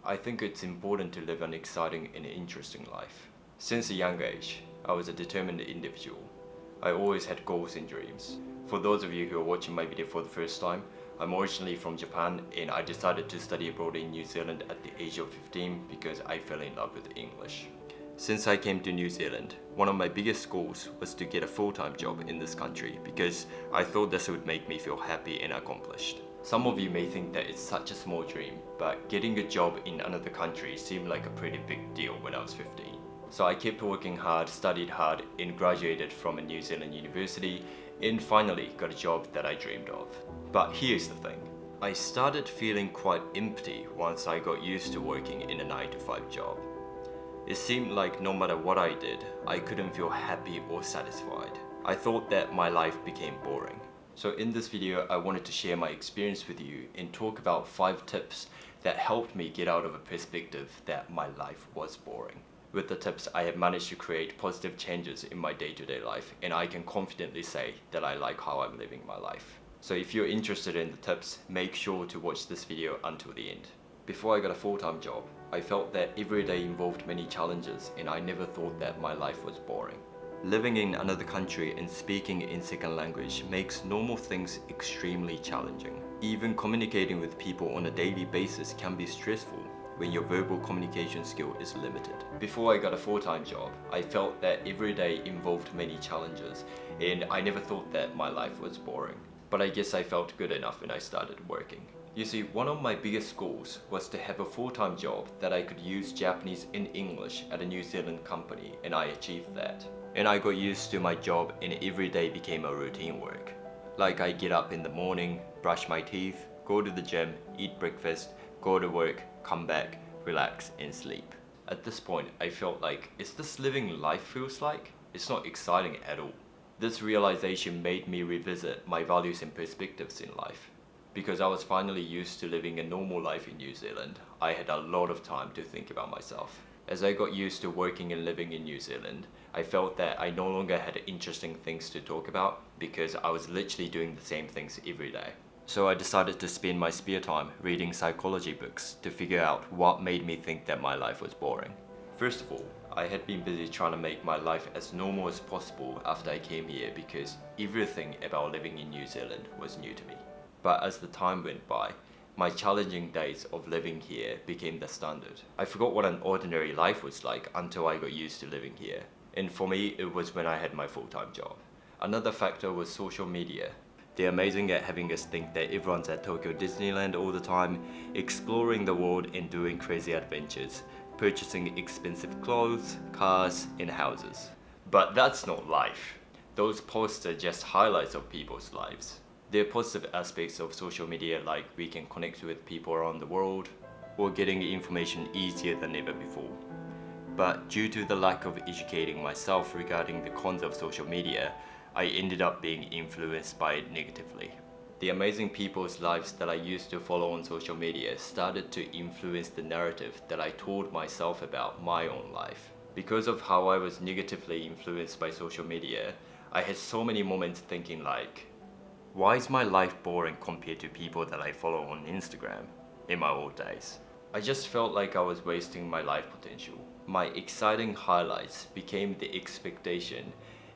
I think it's important to live an exciting and interesting life. Since a young age, I was a determined individual. I always had goals and dreams. For those of you who are watching my video for the first time, I'm originally from Japan and I decided to study abroad in New Zealand at the age of 15 because I fell in love with English. Since I came to New Zealand, one of my biggest goals was to get a full-time job in this country because I thought this would make me feel happy and accomplished. Some of you may think that it's such a small dream, but getting a job in another country seemed like a pretty big deal when I was 15. So I kept working hard, studied hard, and graduated from a New Zealand university, and finally got a job that I dreamed of. But here's the thing. I started feeling quite empty once I got used to working in a 9-to-5 job. It seemed like no matter what I did, I couldn't feel happy or satisfied. I thought that my life became boring. So in this video, I wanted to share my experience with you and talk about 5 tips that helped me get out of a perspective that my life was boring. With the tips, I have managed to create positive changes in my day-to-day life, and I can confidently say that I like how I'm living my life. So if you're interested in the tips, make sure to watch this video until the end. Before I got a full-time job, I felt that every day involved many challenges, and I never thought that my life was boring. Living in another country and speaking in second language makes normal things extremely challenging. Even communicating with people on a daily basis can be stressful when your verbal communication skill is limited. Before I got a full-time job, I felt that every day involved many challenges, and I never thought that my life was boring. But I guess I felt good enough when I started working. You see, one of my biggest goals was to have a full-time job that I could use Japanese and English at a New Zealand company, and I achieved that. And I got used to my job, and every day became a routine work. Like I get up in the morning, brush my teeth, go to the gym, eat breakfast, go to work, come back, relax and sleep. At this point, I felt like, is this living life feels like? It's not exciting at all. This realization made me revisit my values and perspectives in life. Because I was finally used to living a normal life in New Zealand, I had a lot of time to think about myself. As I got used to working and living in New Zealand, I felt that I no longer had interesting things to talk about because I was literally doing the same things every day. So I decided to spend my spare time reading psychology books to figure out what made me think that my life was boring. First of all, I had been busy trying to make my life as normal as possible after I came here because everything about living in New Zealand was new to me. But as the time went by, my challenging days of living here became the standard. I forgot what an ordinary life was like until I got used to living here. And for me, it was when I had my full-time job. Another factor was social media. They're amazing at having us think that everyone's at Tokyo Disneyland all the time, exploring the world and doing crazy adventures, purchasing expensive clothes, cars, and houses. But that's not life. Those posts are just highlights of people's lives. There are positive aspects of social media like we can connect with people around the world or getting information easier than ever before. But due to the lack of educating myself regarding the cons of social media, I ended up being influenced by it negatively. The amazing people's lives that I used to follow on social media started to influence the narrative that I told myself about my own life. Because of how I was negatively influenced by social media, I had so many moments thinking like, why is my life boring compared to people that I follow on Instagram in my old days? I just felt like I was wasting my life potential. My exciting highlights became the expectation,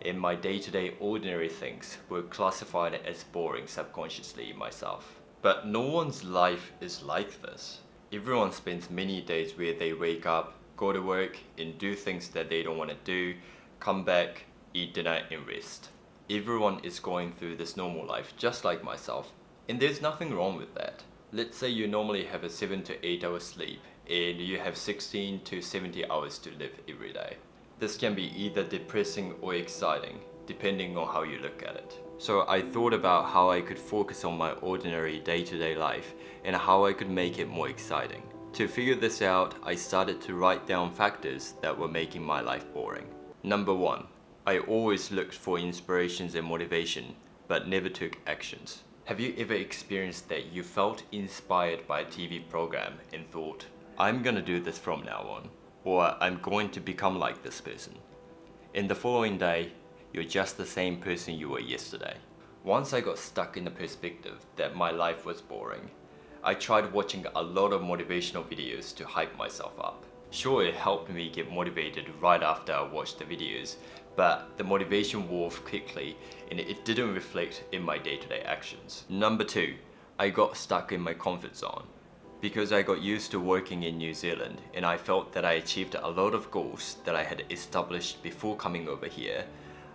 and my day-to-day ordinary things were classified as boring subconsciously in myself. But no one's life is like this. Everyone spends many days where they wake up, go to work, and do things that they don't want to do, come back, eat dinner, and rest. Everyone is going through this normal life just like myself, and there's nothing wrong with that. Let's say you normally have a 7 to 8 hour sleep and you have 16 to 70 hours to live every day. This can be either depressing or exciting, depending on how you look at it. So I thought about how I could focus on my ordinary day-to-day life and how I could make it more exciting. To figure this out, I started to write down factors that were making my life boring. Number 1. I always looked for inspirations and motivation, but never took actions. Have you ever experienced that you felt inspired by a TV program and thought, I'm gonna do this from now on, or I'm going to become like this person? And the following day, you're just the same person you were yesterday. Once I got stuck in the perspective that my life was boring, I tried watching a lot of motivational videos to hype myself up. Sure, it helped me get motivated right after I watched the videos, but the motivation wore off quickly and it didn't reflect in my day-to-day actions. Number 2, I got stuck in my comfort zone. Because I got used to working in New Zealand and I felt that I achieved a lot of goals that I had established before coming over here,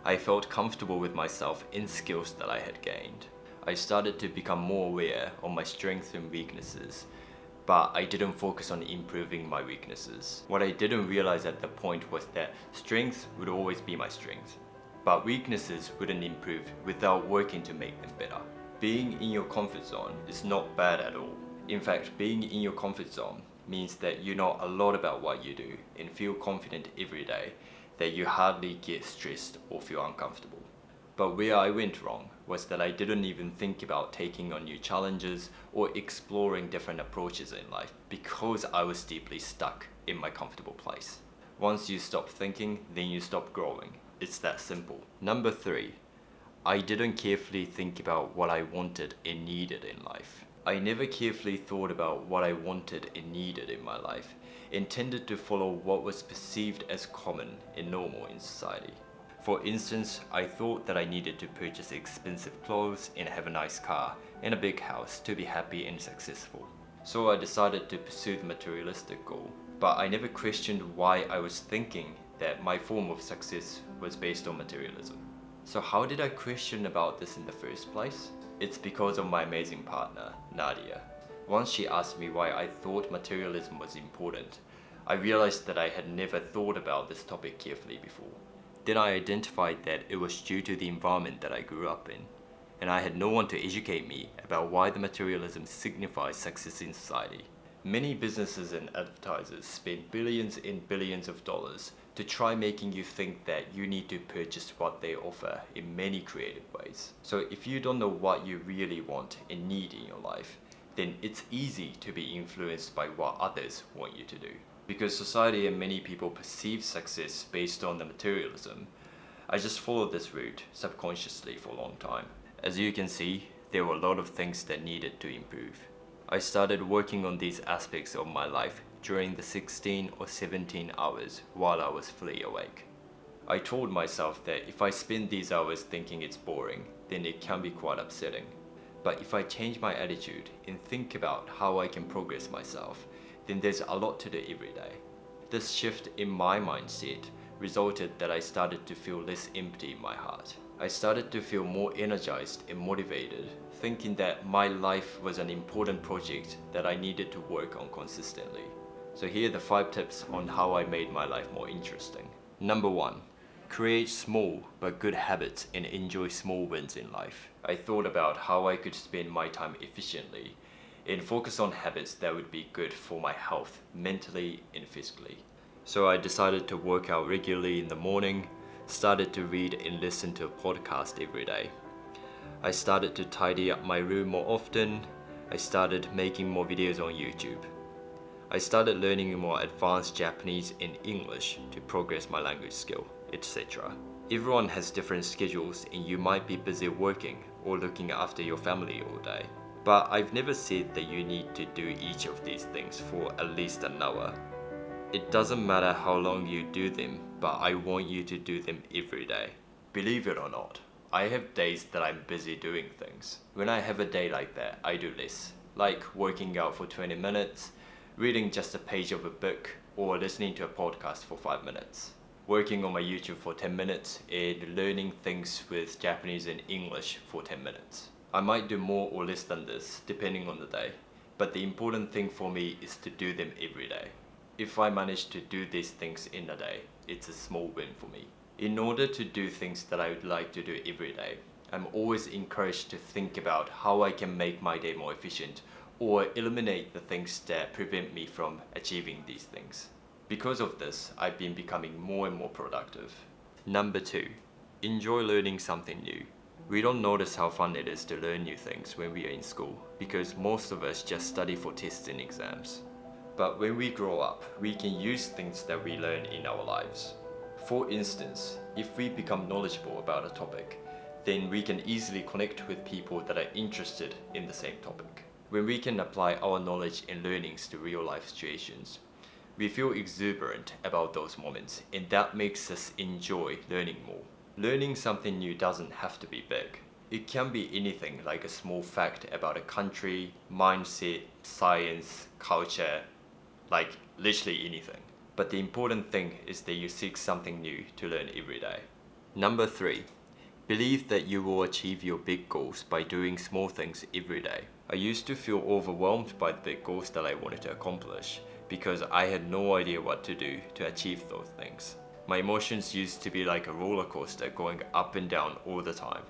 I felt comfortable with myself and skills that I had gained. I started to become more aware of my strengths and weaknesses, but I didn't focus on improving my weaknesses. What I didn't realize at the point was that strengths would always be my strength, but weaknesses wouldn't improve without working to make them better. Being in your comfort zone is not bad at all. In fact, being in your comfort zone means that you know a lot about what you do and feel confident every day, that you hardly get stressed or feel uncomfortable. But where I went wrong was that I didn't even think about taking on new challenges or exploring different approaches in life because I was deeply stuck in my comfortable place. Once you stop thinking, then you stop growing. It's that simple. Number 3, I didn't carefully think about what I wanted and needed in life. I never carefully thought about what I wanted and needed in my life and tended to follow what was perceived as common and normal in society. For instance, I thought that I needed to purchase expensive clothes and have a nice car and a big house to be happy and successful. So I decided to pursue the materialistic goal, but I never questioned why I was thinking that my form of success was based on materialism. So how did I question about this in the first place? It's because of my amazing partner, Nadia. Once she asked me why I thought materialism was important, I realized that I had never thought about this topic carefully before. Then I identified that it was due to the environment that I grew up in, and I had no one to educate me about why the materialism signifies success in society. Many businesses and advertisers spend billions and billions of dollars to try making you think that you need to purchase what they offer in many creative ways. So if you don't know what you really want and need in your life, then it's easy to be influenced by what others want you to do. Because society and many people perceive success based on the materialism, I just followed this route subconsciously for a long time. As you can see, there were a lot of things that needed to improve. I started working on these aspects of my life during the 16 or 17 hours while I was fully awake. I told myself that if I spend these hours thinking it's boring, then it can be quite upsetting. But if I change my attitude and think about how I can progress myself, then there's a lot to do every day. This shift in my mindset resulted that I started to feel less empty in my heart. I started to feel more energized and motivated, thinking that my life was an important project that I needed to work on consistently. So here are the 5 tips on how I made my life more interesting. Number 1. Create small but good habits and enjoy small wins in life. I thought about how I could spend my time efficiently and focus on habits that would be good for my health, mentally and physically. So I decided to work out regularly in the morning, started to read and listen to a podcast every day. I started to tidy up my room more often. I started making more videos on YouTube. I started learning more advanced Japanese and English to progress my language skill, etc. Everyone has different schedules and you might be busy working or looking after your family all day. But I've never said that you need to do each of these things for at least an hour. It doesn't matter how long you do them, but I want you to do them every day. Believe it or not, I have days that I'm busy doing things. When I have a day like that, I do less, like working out for 20 minutes, reading just a page of a book, or listening to a podcast for 5 minutes, working on my YouTube for 10 minutes, and learning things with Japanese and English for 10 minutes. I might do more or less than this, depending on the day, but the important thing for me is to do them every day. If I manage to do these things in a day, it's a small win for me. In order to do things that I would like to do every day, I'm always encouraged to think about how I can make my day more efficient or eliminate the things that prevent me from achieving these things. Because of this, I've been becoming more and more productive. Number 2, enjoy learning something new. We don't notice how fun it is to learn new things when we are in school because most of us just study for tests and exams. But when we grow up, we can use things that we learn in our lives. For instance, if we become knowledgeable about a topic, then we can easily connect with people that are interested in the same topic. When we can apply our knowledge and learnings to real life situations, we feel exuberant about those moments, and that makes us enjoy learning more. Learning something new doesn't have to be big. It can be anything like a small fact about a country, mindset, science, culture, like literally anything. But the important thing is that you seek something new to learn every day. Number 3. Believe that you will achieve your big goals by doing small things every day. I used to feel overwhelmed by the big goals that I wanted to accomplish because I had no idea what to do to achieve those things. My emotions used to be like a roller coaster going up and down all the time.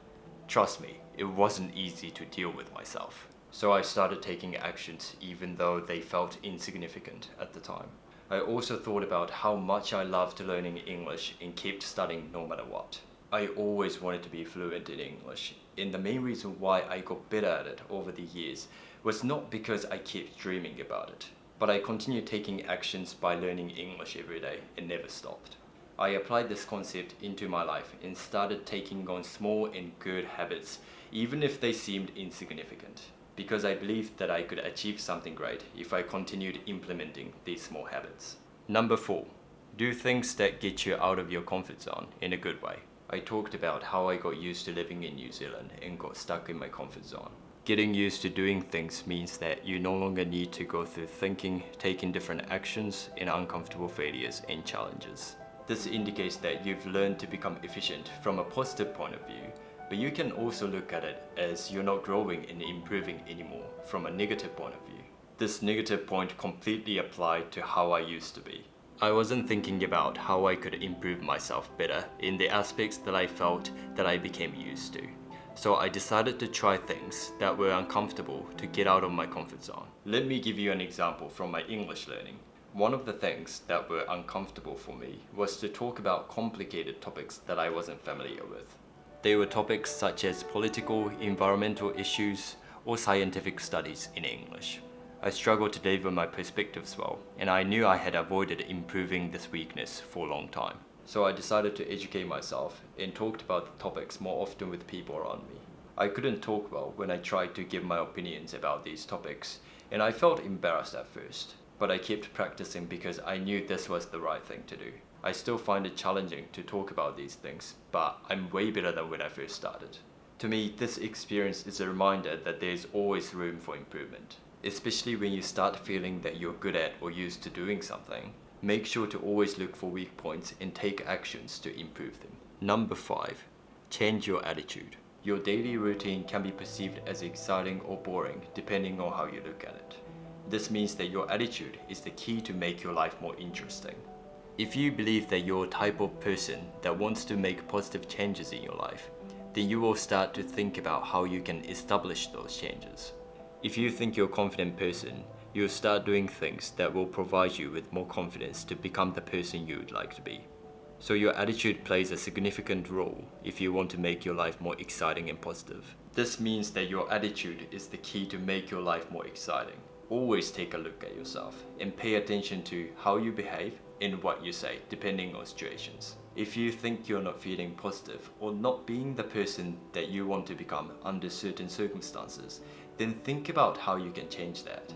Trust me, it wasn't easy to deal with myself. So I started taking actions even though they felt insignificant at the time. I also thought about how much I loved learning English and kept studying no matter what. I always wanted to be fluent in English, and the main reason why I got better at it over the years was not because I kept dreaming about it, but I continued taking actions by learning English every day and never stopped. I applied this concept into my life and started taking on small and good habits, even if they seemed insignificant, because I believed that I could achieve something great if I continued implementing these small habits. Number 4. Do things that get you out of your comfort zone in a good way. I talked about how I got used to living in New Zealand and got stuck in my comfort zone. Getting used to doing things means that you no longer need to go through thinking, taking different actions, and uncomfortable failures and challenges. This indicates that you've learned to become efficient from a positive point of view, but you can also look at it as you're not growing and improving anymore from a negative point of view. This negative point completely applied to how I used to be. I wasn't thinking about how I could improve myself better in the aspects that I felt that I became used to. So I decided to try things that were uncomfortable to get out of my comfort zone. Let me give you an example from my English learning. One of the things that were uncomfortable for me was to talk about complicated topics that I wasn't familiar with. They were topics such as political, environmental issues, or scientific studies in English. I struggled to deliver my perspectives well, and I knew I had avoided improving this weakness for a long time. So I decided to educate myself and talked about the topics more often with people around me. I couldn't talk well when I tried to give my opinions about these topics, and I felt embarrassed at first. But I kept practicing because I knew this was the right thing to do. I still find it challenging to talk about these things, but I'm way better than when I first started. To me, this experience is a reminder that there's always room for improvement. Especially when you start feeling that you're good at or used to doing something, make sure to always look for weak points and take actions to improve them. Number 5. Change your attitude. Your daily routine can be perceived as exciting or boring depending on how you look at it. This means that your attitude is the key to make your life more interesting. If you believe that you're a type of person that wants to make positive changes in your life, then you will start to think about how you can establish those changes. If you think you're a confident person, you'll start doing things that will provide you with more confidence to become the person you would like to be. So your attitude plays a significant role if you want to make your life more exciting and positive. This means that your attitude is the key to make your life more exciting. Always take a look at yourself and pay attention to how you behave and what you say depending on situations. If you think you're not feeling positive or not being the person that you want to become under certain circumstances, then think about how you can change that.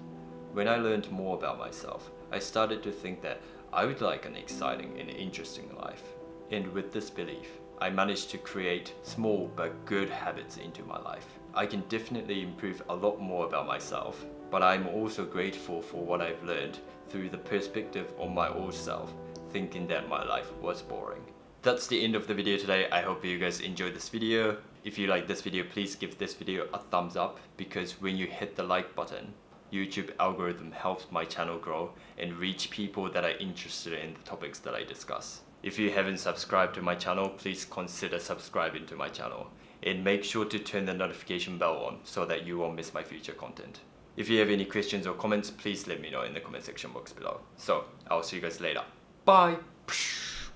When I learned more about myself, I started to think that I would like an exciting and interesting life. And with this belief, I managed to create small but good habits into my life. I can definitely improve a lot more about myself, but I'm also grateful for what I've learned through the perspective of my old self, thinking that my life was boring. That's the end of the video today. I hope you guys enjoyed this video. If you like this video, please give this video a thumbs up, because when you hit the like button, YouTube algorithm helps my channel grow and reach people that are interested in the topics that I discuss. If you haven't subscribed to my channel, please consider subscribing to my channel and make sure to turn the notification bell on so that you won't miss my future content. If you have any questions or comments, please let me know in the comment section box below. So, I'll see you guys later. Bye!